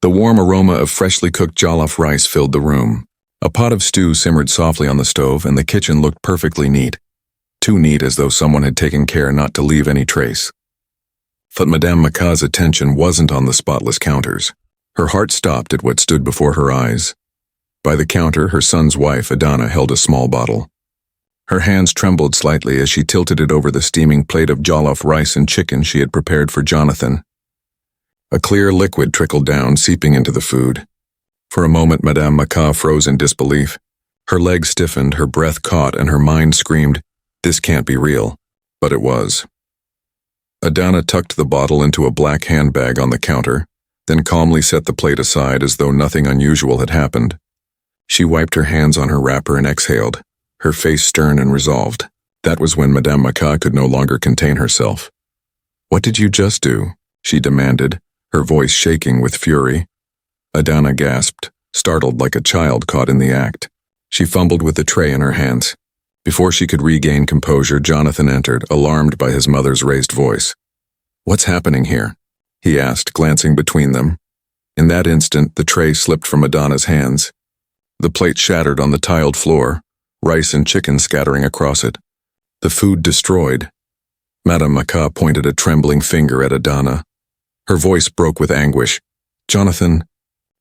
The warm aroma of freshly cooked jollof rice filled the room. A pot of stew simmered softly on the stove, and the kitchen looked perfectly neat. Too neat, as though someone had taken care not to leave any trace. But Madame Maca's attention wasn't on the spotless counters. Her heart stopped at what stood before her eyes. By the counter, her son's wife, Adana, held a small bottle. Her hands trembled slightly as she tilted it over the steaming plate of jollof rice and chicken she had prepared for Jonathan. A clear liquid trickled down, seeping into the food. For a moment, Madame Maca froze in disbelief. Her legs stiffened, her breath caught, and her mind screamed, "This can't be real." But it was. Adana tucked the bottle into a black handbag on the counter, then calmly set the plate aside as though nothing unusual had happened. She wiped her hands on her wrapper and exhaled, her face stern and resolved. That was when Madame Maca could no longer contain herself. "What did you just do?" she demanded, her voice shaking with fury. Adana gasped, startled like a child caught in the act. She fumbled with the tray in her hands. Before she could regain composure, Jonathan entered, alarmed by his mother's raised voice. "What's happening here?" he asked, glancing between them. In that instant, the tray slipped from Adana's hands. The plate shattered on the tiled floor, rice and chicken scattering across it. The food destroyed. Madame Maca pointed a trembling finger at Adana. Her voice broke with anguish. "Jonathan,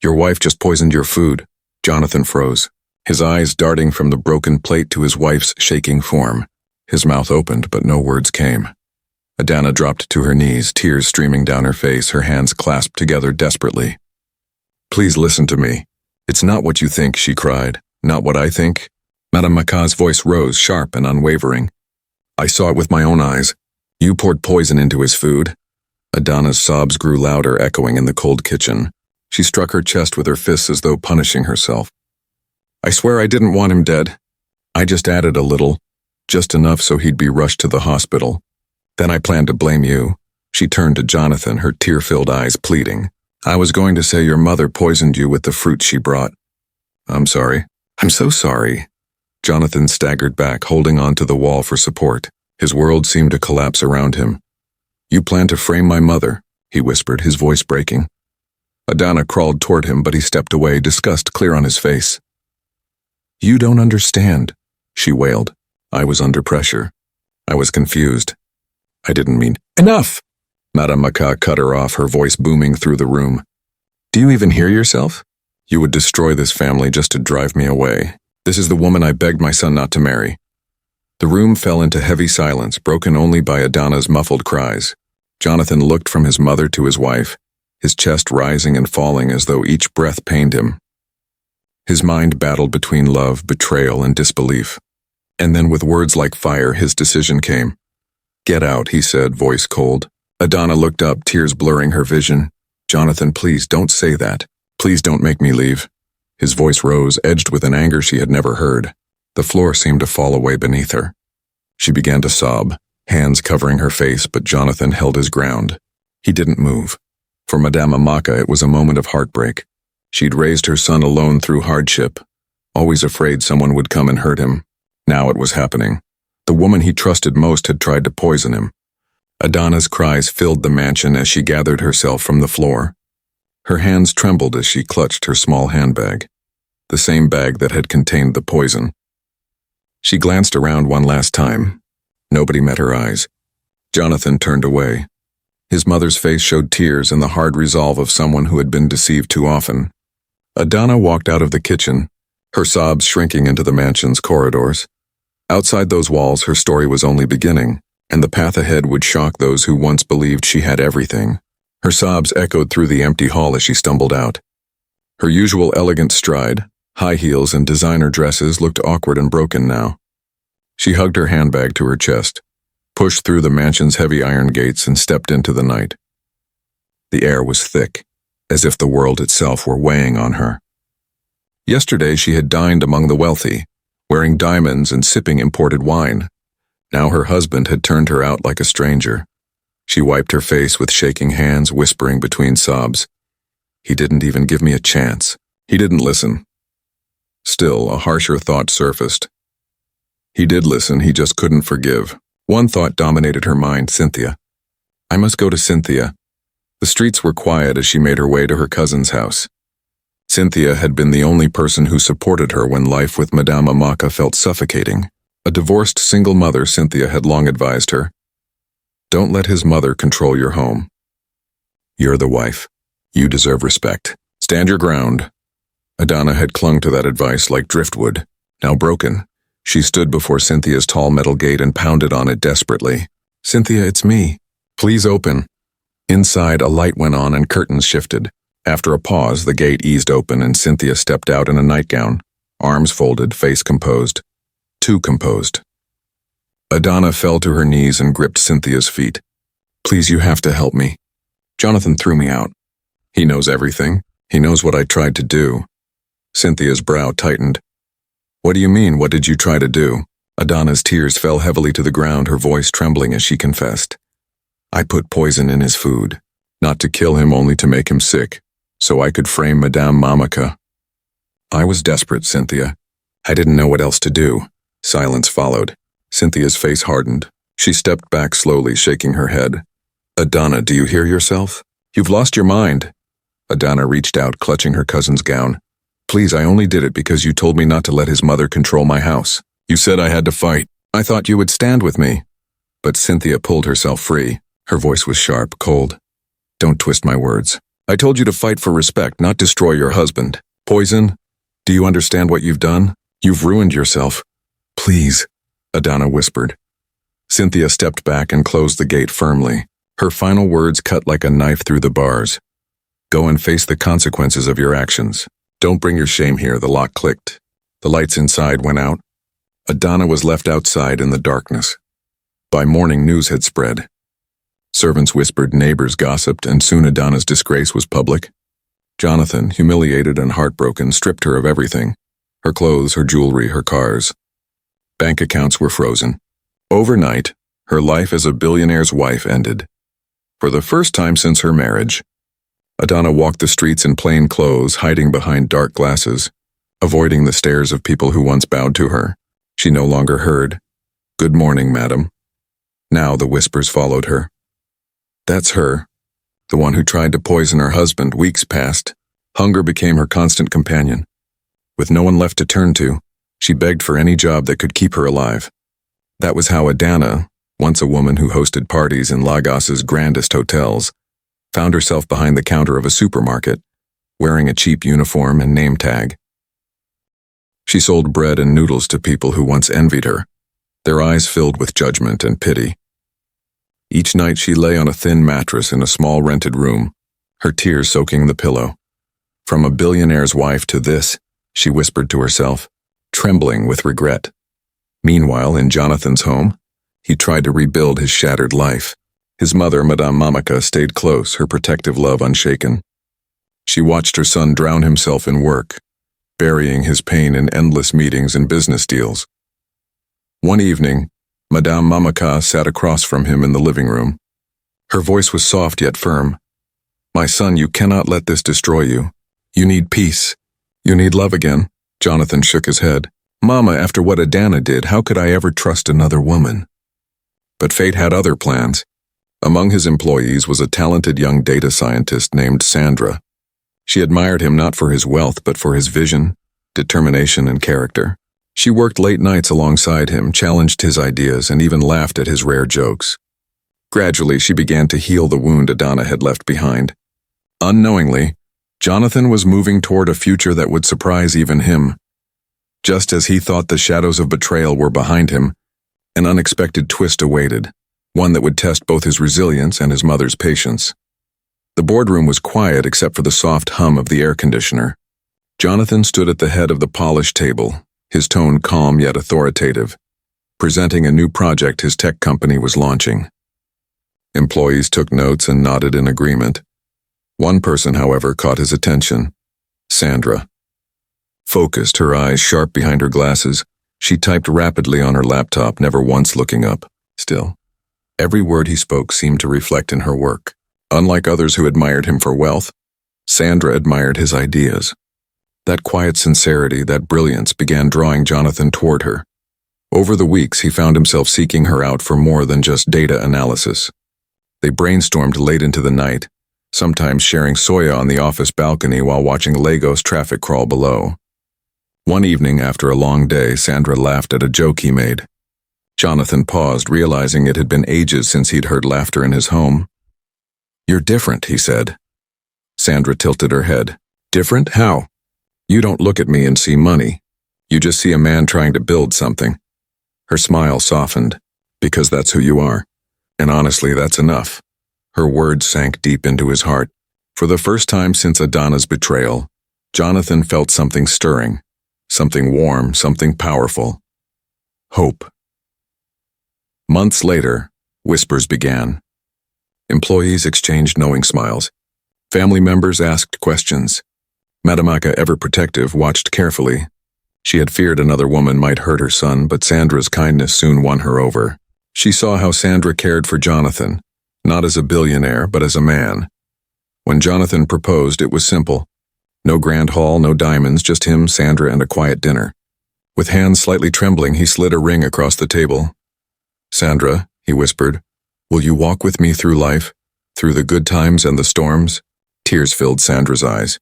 your wife just poisoned your food." Jonathan froze, his eyes darting from the broken plate to his wife's shaking form. His mouth opened, but no words came. Adana dropped to her knees, tears streaming down her face, her hands clasped together desperately. "Please listen to me. It's not what you think," she cried. "Not what I think." Madame Maca's voice rose, sharp and unwavering. "I saw it with my own eyes. You poured poison into his food." Adana's sobs grew louder, echoing in the cold kitchen. She struck her chest with her fists as though punishing herself. "I swear I didn't want him dead. I just added a little, just enough so he'd be rushed to the hospital. Then I planned to blame you." She turned to Jonathan, her tear-filled eyes pleading. "I was going to say your mother poisoned you with the fruit she brought." "I'm sorry." "I'm so sorry." Jonathan staggered back, holding on to the wall for support. His world seemed to collapse around him. "You plan to frame my mother," he whispered, his voice breaking. Adana crawled toward him, but he stepped away, disgust clear on his face. "You don't understand," she wailed. "I was under pressure. I was confused. I didn't mean—" "Enough!" Madame Maca cut her off, her voice booming through the room. "Do you even hear yourself? You would destroy this family just to drive me away. This is the woman I begged my son not to marry." The room fell into heavy silence, broken only by Adana's muffled cries. Jonathan looked from his mother to his wife, his chest rising and falling as though each breath pained him. His mind battled between love, betrayal, and disbelief. And then with words like fire, his decision came. "Get out," he said, voice cold. Adana looked up, tears blurring her vision. "Jonathan, please don't say that. Please don't make me leave." His voice rose, edged with an anger she had never heard. The floor seemed to fall away beneath her. She began to sob, hands covering her face, but Jonathan held his ground. He didn't move. For Madame Maca, it was a moment of heartbreak. She'd raised her son alone through hardship, always afraid someone would come and hurt him. Now it was happening. The woman he trusted most had tried to poison him. Adana's cries filled the mansion as she gathered herself from the floor. Her hands trembled as she clutched her small handbag, the same bag that had contained the poison. She glanced around one last time. Nobody met her eyes. Jonathan turned away. His mother's face showed tears and the hard resolve of someone who had been deceived too often. Adana walked out of the kitchen, her sobs shrinking into the mansion's corridors. Outside those walls, her story was only beginning, and the path ahead would shock those who once believed she had everything. Her sobs echoed through the empty hall as she stumbled out. Her usual elegant stride, high heels and designer dresses looked awkward and broken now. She hugged her handbag to her chest, pushed through the mansion's heavy iron gates and stepped into the night. The air was thick, as if the world itself were weighing on her. Yesterday she had dined among the wealthy, wearing diamonds and sipping imported wine. Now her husband had turned her out like a stranger. She wiped her face with shaking hands, whispering between sobs, "He didn't even give me a chance. He didn't listen." Still, a harsher thought surfaced. He did listen, he just couldn't forgive. One thought dominated her mind, Cynthia. I must go to Cynthia. The streets were quiet as she made her way to her cousin's house. Cynthia had been the only person who supported her when life with Madame Amaka felt suffocating. A divorced single mother, Cynthia had long advised her, "Don't let his mother control your home. You're the wife. You deserve respect. Stand your ground." Adana had clung to that advice like driftwood. Now broken, she stood before Cynthia's tall metal gate and pounded on it desperately. "Cynthia, it's me. Please open." Inside, a light went on and curtains shifted. After a pause, the gate eased open and Cynthia stepped out in a nightgown, arms folded, face composed. Too composed. Adana fell to her knees and gripped Cynthia's feet. "Please, you have to help me. Jonathan threw me out. He knows everything. He knows what I tried to do." Cynthia's brow tightened. "What do you mean, what did you try to do?" Adana's tears fell heavily to the ground, her voice trembling as she confessed. "I put poison in his food. Not to kill him, only to make him sick, so I could frame Madame Mamaka. I was desperate, Cynthia. I didn't know what else to do." Silence followed. Cynthia's face hardened. She stepped back slowly, shaking her head. "Adana, do you hear yourself? You've lost your mind." Adana reached out, clutching her cousin's gown. "Please, I only did it because you told me not to let his mother control my house. You said I had to fight. I thought you would stand with me." But Cynthia pulled herself free. Her voice was sharp, cold. "Don't twist my words. I told you to fight for respect, not destroy your husband. Poison? Do you understand what you've done? You've ruined yourself." "Please," Adana whispered. Cynthia stepped back and closed the gate firmly. Her final words cut like a knife through the bars. "Go and face the consequences of your actions. Don't bring your shame here." The lock clicked. The lights inside went out. Adana was left outside in the darkness. By morning, news had spread. Servants whispered, neighbors gossiped, and soon Adana's disgrace was public. Jonathan, humiliated and heartbroken, stripped her of everything. Her clothes, her jewelry, her cars. Bank accounts were frozen. Overnight, her life as a billionaire's wife ended. For the first time since her marriage, Adana walked the streets in plain clothes, hiding behind dark glasses, avoiding the stares of people who once bowed to her. She no longer heard, "Good morning, madam." Now the whispers followed her. "That's her, the one who tried to poison her husband." Weeks passed. Hunger became her constant companion. With no one left to turn to, she begged for any job that could keep her alive. That was how Adana, once a woman who hosted parties in Lagos's grandest hotels, found herself behind the counter of a supermarket, wearing a cheap uniform and name tag. She sold bread and noodles to people who once envied her, their eyes filled with judgment and pity. Each night she lay on a thin mattress in a small rented room, her tears soaking the pillow. From a billionaire's wife to this, she whispered to herself, trembling with regret. Meanwhile, in Jonathan's home, he tried to rebuild his shattered life. His mother, Madame Mamaka, stayed close, her protective love unshaken. She watched her son drown himself in work, burying his pain in endless meetings and business deals. One evening, Madame Mamaka sat across from him in the living room. Her voice was soft yet firm. "My son, you cannot let this destroy you. You need peace. You need love again." Jonathan shook his head. "Mama, after what Adana did, how could I ever trust another woman?" But fate had other plans. Among his employees was a talented young data scientist named Sandra. She admired him not for his wealth, but for his vision, determination, and character. She worked late nights alongside him, challenged his ideas, and even laughed at his rare jokes. Gradually, she began to heal the wound Adana had left behind. Unknowingly, Jonathan was moving toward a future that would surprise even him. Just as he thought the shadows of betrayal were behind him, an unexpected twist awaited, one that would test both his resilience and his mother's patience. The boardroom was quiet except for the soft hum of the air conditioner. Jonathan stood at the head of the polished table, his tone calm yet authoritative, presenting a new project his tech company was launching. Employees took notes and nodded in agreement. One person, however, caught his attention, Sandra. Focused, her eyes sharp behind her glasses, she typed rapidly on her laptop, never once looking up. Still, every word he spoke seemed to reflect in her work. Unlike others who admired him for wealth, Sandra admired his ideas. That quiet sincerity, that brilliance began drawing Jonathan toward her. Over the weeks, he found himself seeking her out for more than just data analysis. They brainstormed late into the night, sometimes sharing soya on the office balcony while watching Lagos traffic crawl below. One evening after a long day, Sandra laughed at a joke he made. Jonathan paused, realizing it had been ages since he'd heard laughter in his home. "You're different," he said. Sandra tilted her head. "Different? How?" "You don't look at me and see money. You just see a man trying to build something." Her smile softened. "Because that's who you are. And honestly, that's enough." Her words sank deep into his heart. For the first time since Adana's betrayal, Jonathan felt something stirring. Something warm, something powerful. Hope. Months later, whispers began. Employees exchanged knowing smiles. Family members asked questions. Madamaka, ever protective, watched carefully. She had feared another woman might hurt her son, but Sandra's kindness soon won her over. She saw how Sandra cared for Jonathan, not as a billionaire, but as a man. When Jonathan proposed, it was simple. No grand hall, no diamonds, just him, Sandra, and a quiet dinner. With hands slightly trembling, he slid a ring across the table. "Sandra," he whispered, "will you walk with me through life, through the good times and the storms?" Tears filled Sandra's eyes.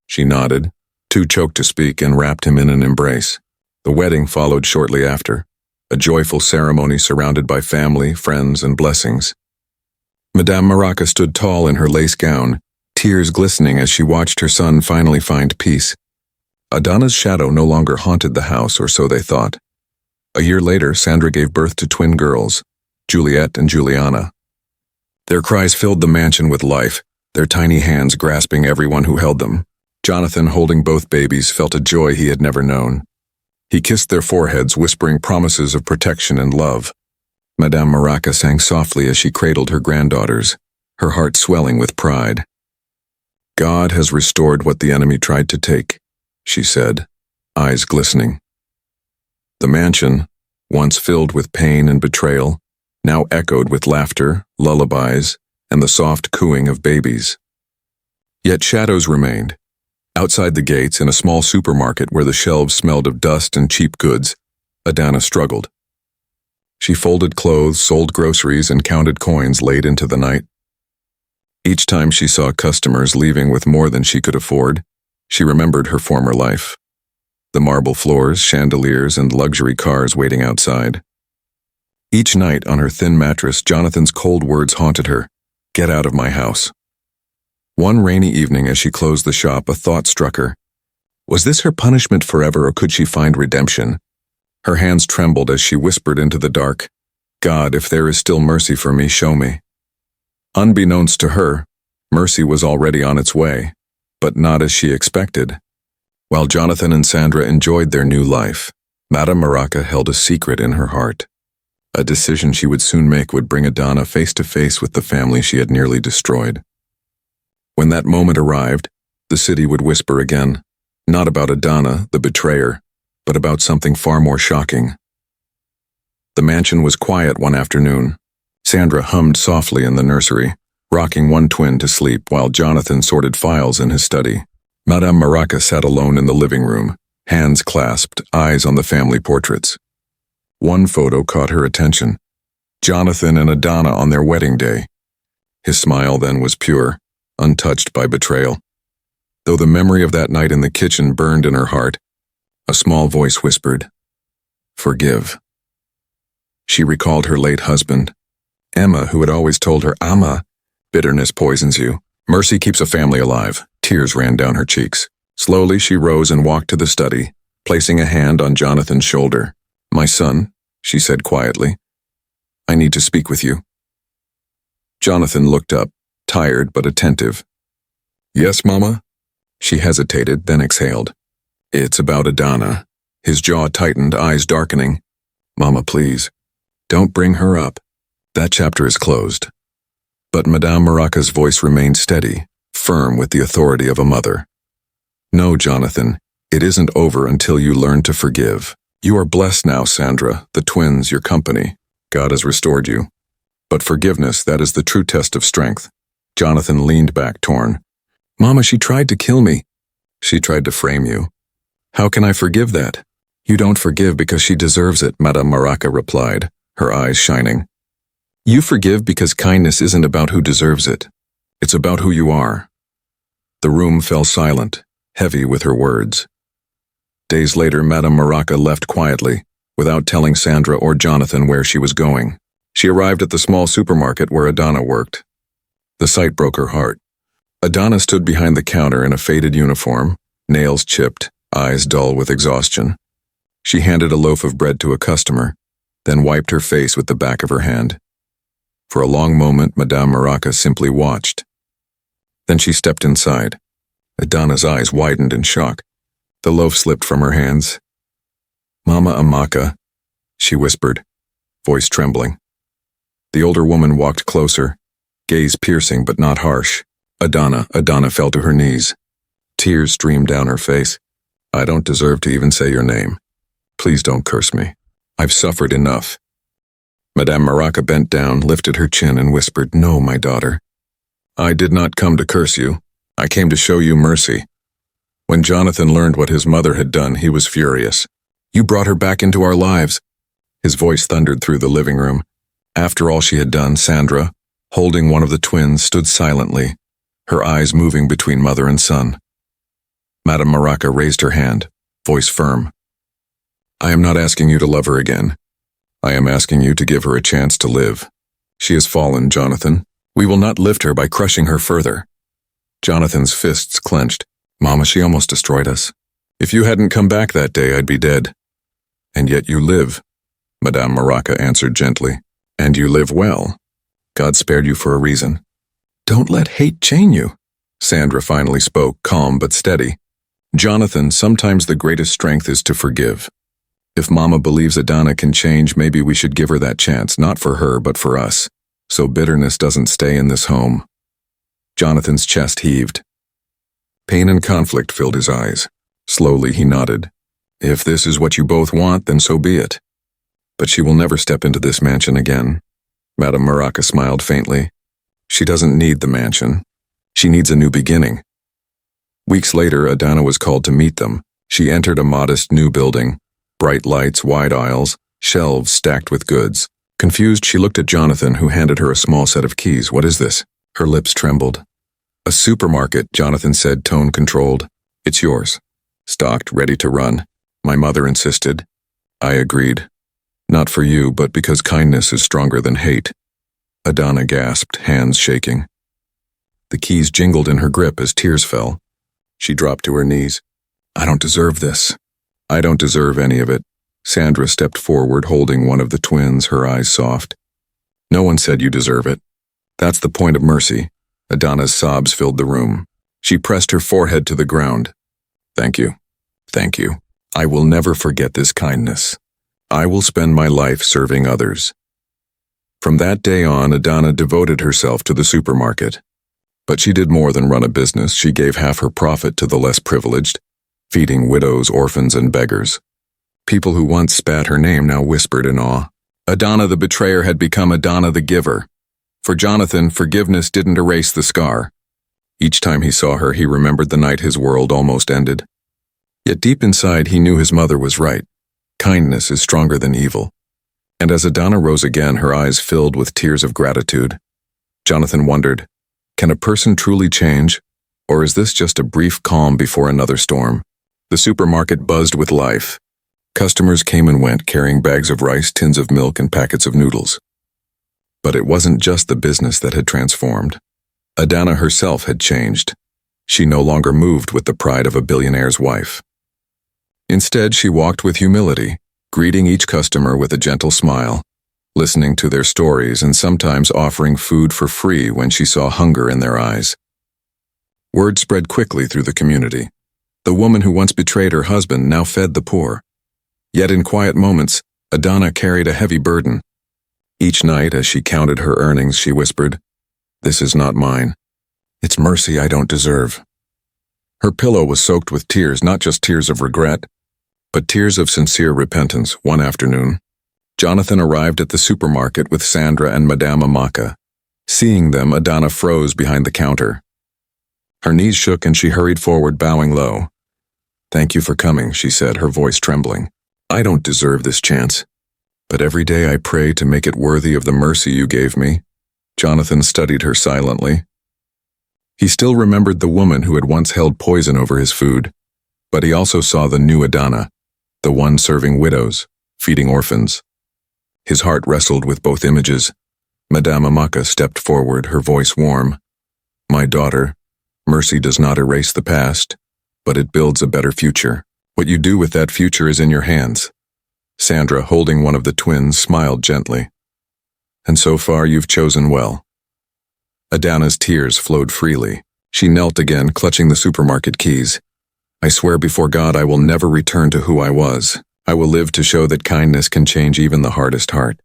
She nodded, too choked to speak, and wrapped him in an embrace. The wedding followed shortly after, a joyful ceremony surrounded by family, friends, and blessings. Madame Maraca stood tall in her lace gown, tears glistening as she watched her son finally find peace. Adana's shadow no longer haunted the house, or so they thought. A year later, Sandra gave birth to twin girls, Juliet and Juliana. Their cries filled the mansion with life, their tiny hands grasping everyone who held them. Jonathan, holding both babies, felt a joy he had never known. He kissed their foreheads, whispering promises of protection and love. Madame Maraca sang softly as she cradled her granddaughters, her heart swelling with pride. "God has restored what the enemy tried to take," she said, eyes glistening. The mansion, once filled with pain and betrayal, now echoed with laughter, lullabies, and the soft cooing of babies. Yet shadows remained. Outside the gates, in a small supermarket where the shelves smelled of dust and cheap goods, Adana struggled. She folded clothes, sold groceries, and counted coins late into the night. Each time she saw customers leaving with more than she could afford, she remembered her former life. The marble floors, chandeliers, and luxury cars waiting outside. Each night on her thin mattress, Jonathan's cold words haunted her. "Get out of my house." One rainy evening as she closed the shop, a thought struck her. Was this her punishment forever, or could she find redemption? Her hands trembled as she whispered into the dark, "God, if there is still mercy for me, show me." Unbeknownst to her, mercy was already on its way, but not as she expected. While Jonathan and Sandra enjoyed their new life, Madame Maraca held a secret in her heart. A decision she would soon make would bring Adana face to face with the family she had nearly destroyed. When that moment arrived, the city would whisper again, not about Adana, the betrayer, but about something far more shocking. The mansion was quiet one afternoon. Sandra hummed softly in the nursery, rocking one twin to sleep while Jonathan sorted files in his study. Madame Maraca sat alone in the living room, hands clasped, eyes on the family portraits. One photo caught her attention. Jonathan and Adana on their wedding day. His smile then was pure, untouched by betrayal. Though the memory of that night in the kitchen burned in her heart, a small voice whispered, "Forgive." She recalled her late husband, Emma, who had always told her, "Amma, bitterness poisons you. Mercy keeps a family alive." Tears ran down her cheeks. Slowly she rose and walked to the study, placing a hand on Jonathan's shoulder. "My son," she said quietly, "I need to speak with you." Jonathan looked up, tired but attentive. "Yes, Mama?" She hesitated, then exhaled. "It's about Adana." His jaw tightened, eyes darkening. "Mama, please, don't bring her up. That chapter is closed." But Madame Maraca's voice remained steady, firm with the authority of a mother. "No, Jonathan, it isn't over until you learn to forgive. You are blessed now, Sandra, the twins, your company. God has restored you. But forgiveness, that is the true test of strength." Jonathan leaned back, torn. "Mama, she tried to kill me." "She tried to frame you. How can I forgive that?" "You don't forgive because she deserves it," Madame Maraca replied, her eyes shining. "You forgive because kindness isn't about who deserves it. It's about who you are." The room fell silent, heavy with her words. Days later, Madame Maraca left quietly, without telling Sandra or Jonathan where she was going. She arrived at the small supermarket where Adana worked. The sight broke her heart. Adana stood behind the counter in a faded uniform, nails chipped, eyes dull with exhaustion. She handed a loaf of bread to a customer, then wiped her face with the back of her hand. For a long moment, Madame Maraca simply watched. Then she stepped inside. Adana's eyes widened in shock. The loaf slipped from her hands. "Mama Amaka," she whispered, voice trembling. The older woman walked closer, gaze piercing but not harsh. Adana fell to her knees. Tears streamed down her face. "I don't deserve to even say your name. Please don't curse me. I've suffered enough." Madame Maraca bent down, lifted her chin, and whispered, "No, my daughter. I did not come to curse you. I came to show you mercy." When Jonathan learned what his mother had done, he was furious. "You brought her back into our lives." His voice thundered through the living room. After all she had done, Sandra, holding one of the twins, stood silently, her eyes moving between mother and son. Madame Maraca raised her hand, voice firm. "I am not asking you to love her again. I am asking you to give her a chance to live. She has fallen, Jonathan. We will not lift her by crushing her further." Jonathan's fists clenched. "Mama, she almost destroyed us. If you hadn't come back that day, I'd be dead." "And yet you live," Madame Maraca answered gently. "And you live well. God spared you for a reason." "Don't let hate chain you," Sandra finally spoke, calm but steady. "Jonathan, sometimes the greatest strength is to forgive. If Mama believes Adana can change, maybe we should give her that chance, not for her, but for us, so bitterness doesn't stay in this home." Jonathan's chest heaved. Pain and conflict filled his eyes. Slowly he nodded. "If this is what you both want, then so be it. But she will never step into this mansion again." Madame Maraca smiled faintly. "She doesn't need the mansion. She needs a new beginning." Weeks later, Adana was called to meet them. She entered a modest new building. Bright lights, wide aisles, shelves stacked with goods. Confused, she looked at Jonathan, who handed her a small set of keys. "What is this?" Her lips trembled. "A supermarket," Jonathan said, tone controlled. "It's yours. Stocked, ready to run." My mother insisted. I agreed. "Not for you, but because kindness is stronger than hate." Adana gasped, hands shaking. The keys jingled in her grip as tears fell. She dropped to her knees. "I don't deserve this." "I don't deserve any of it." Sandra stepped forward, holding one of the twins, her eyes soft. "No one said you deserve it. That's the point of mercy." Adana's sobs filled the room. She pressed her forehead to the ground. "Thank you. Thank you. I will never forget this kindness. I will spend my life serving others." From that day on, Adana devoted herself to the supermarket. But she did more than run a business. She gave half her profit to the less privileged, feeding widows, orphans, and beggars. People who once spat her name now whispered in awe. Adana the betrayer had become Adana the giver. For Jonathan, forgiveness didn't erase the scar. Each time he saw her, he remembered the night his world almost ended. Yet deep inside, he knew his mother was right. Kindness is stronger than evil. And as Adana rose again, her eyes filled with tears of gratitude, Jonathan wondered, can a person truly change, or is this just a brief calm before another storm? The supermarket buzzed with life. Customers came and went, carrying bags of rice, tins of milk, and packets of noodles. But it wasn't just the business that had transformed. Adana herself had changed. She no longer moved with the pride of a billionaire's wife. Instead, she walked with humility, greeting each customer with a gentle smile, listening to their stories and sometimes offering food for free when she saw hunger in their eyes. Word spread quickly through the community. The woman who once betrayed her husband now fed the poor. Yet in quiet moments, Adana carried a heavy burden. Each night, as she counted her earnings, she whispered, "This is not mine. It's mercy I don't deserve." Her pillow was soaked with tears, not just tears of regret, but tears of sincere repentance. One afternoon, Jonathan arrived at the supermarket with Sandra and Madame Amaka. Seeing them, Adana froze behind the counter. Her knees shook and she hurried forward, bowing low. "Thank you for coming," she said, her voice trembling. "I don't deserve this chance, but every day I pray to make it worthy of the mercy you gave me." Jonathan studied her silently. He still remembered the woman who had once held poison over his food, but he also saw the new Adana, the one serving widows, feeding orphans. His heart wrestled with both images. Madame Amaka stepped forward, her voice warm. "My daughter, mercy does not erase the past, but it builds a better future. What you do with that future is in your hands." Sandra, holding one of the twins, smiled gently. "And so far you've chosen well." Adana's tears flowed freely. She knelt again, clutching the supermarket keys. "I swear before God I will never return to who I was. I will live to show that kindness can change even the hardest heart."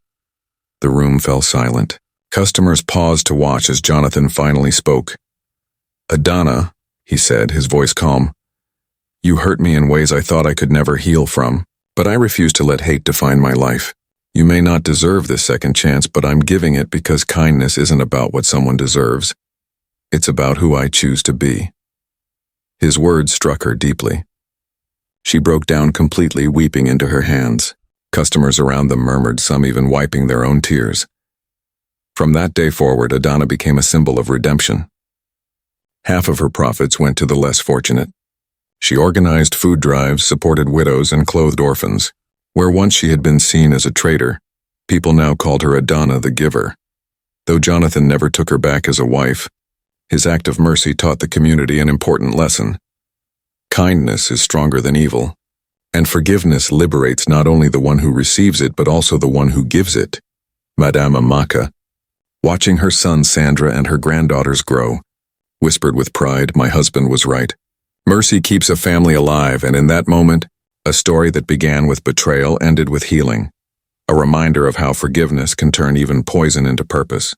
The room fell silent. Customers paused to watch as Jonathan finally spoke. "Adana," he said, his voice calm, "you hurt me in ways I thought I could never heal from, but I refuse to let hate define my life. You may not deserve this second chance, but I'm giving it because kindness isn't about what someone deserves. It's about who I choose to be." His words struck her deeply. She broke down completely, weeping into her hands. Customers around them murmured, some even wiping their own tears. From that day forward, Adana became a symbol of redemption. Half of her profits went to the less fortunate. She organized food drives, supported widows, and clothed orphans. Where once she had been seen as a traitor, people now called her Adana the Giver. Though Jonathan never took her back as a wife, his act of mercy taught the community an important lesson. Kindness is stronger than evil, and forgiveness liberates not only the one who receives it but also the one who gives it. Madame Amaka, watching her son Sandra and her granddaughters grow, whispered with pride, "My husband was right. Mercy keeps a family alive," and in that moment, a story that began with betrayal ended with healing, a reminder of how forgiveness can turn even poison into purpose.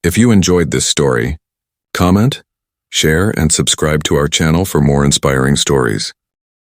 If you enjoyed this story, comment, share, and subscribe to our channel for more inspiring stories.